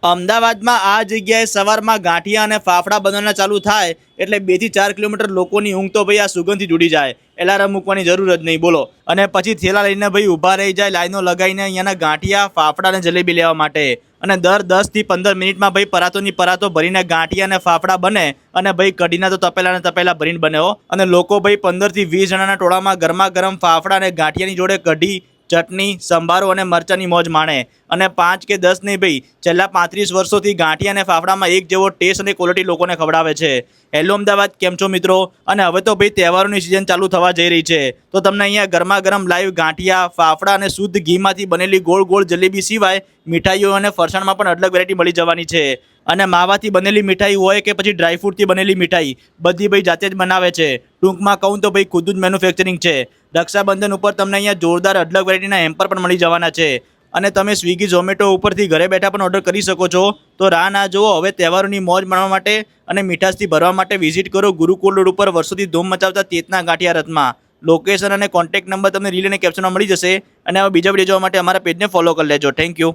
અમદાવાદમાં આ જગ્યાએ સવારમાં ગાંઠિયા અને ફાફડા બનવાના ચાલુ થાય એટલે 2 થી 4 કિલોમીટર લોકોની ઊંઘ તો ભાઈ આ સુગંધથી જુડી જાય. એલાર્મ મૂકવાની જરૂર જ નહીં, બોલો. અને પછી થેલા લઈને ભાઈ ઊભા રહી જાય લાઈનો લગાવીને અહીંયાના ગાંઠિયા, ફાફડા અને જલેબી લેવા માટે. અને દર 10 થી 15 મિનિટમાં ભાઈ પરાતોની પરાતો ભરીને ગાંઠિયા અને ફાફડા બને. અને ભાઈ કઢીના તો તપેલા ને તપેલા ભરીને બને હો. અને લોકો ભાઈ 15 થી 20 જણાના ટોળામાં ગરમા ગરમ ફાફડા અને ગાંઠિયાની જોડે કઢી, ચટણી, સંભારો અને મરચાની મોજ માણે. અને 5 કે 10 નહીં ભાઈ, છેલ્લા 35 વર્ષોથી ગાંઠિયા અને ફાફડામાં એક જેવો ટેસ્ટ અને ક્વોલિટી લોકોને ખવડાવે છે. હેલો અમદાવાદ, કેમ છો મિત્રો? અને હવે તો ભાઈ તહેવારોની સિઝન ચાલુ થવા જઈ રહી છે, તો તમને અહીંયા ગરમા ગરમ લાઈવ ગાંઠિયા, ફાફડા અને શુદ્ધ ઘીમાંથી બનેલી ગોળ ગોળ જલેબી સિવાય મીઠાઈઓ અને ફરસાણમાં પણ અલગ વેરાયટી મળી જવાની છે. અને માવાથી બનેલી મીઠાઈ હોય કે પછી ડ્રાયફ્રૂટથી બનેલી મીઠાઈ, બધી ભાઈ જાતે જ બનાવે છે. ટૂંકમાં કહું તો ભાઈ ખુદ જ મેન્યુફેક્ચરિંગ છે. રક્ષાબંધન ઉપર તમને અહીંયા જોરદાર અલગ વેરાયટીના હેમ્પર પણ મળી જવાના છે. અને તમે સ્વિગી, ઝોમેટો ઉપરથી ઘરે બેઠા પણ ઓર્ડર કરી શકો છો. તો રાહ ના જુઓ, હવે તહેવારોની મોજ માણવા માટે અને મીઠાશથી ભરવા માટે વિઝિટ કરો ગુરુકુળ રોડ ઉપર વર્ષોથી ધૂમ મચાવતા તેતના ગાંઠિયા રથમાં. લોકેશન અને કોન્ટેક્ટ નંબર તમને રીલ અને કેપ્શનમાં મળી જશે. અને હવે બીજા વિડીયો જોવા માટે અમારા પેજને ફોલો કરી લેજો. Thank you.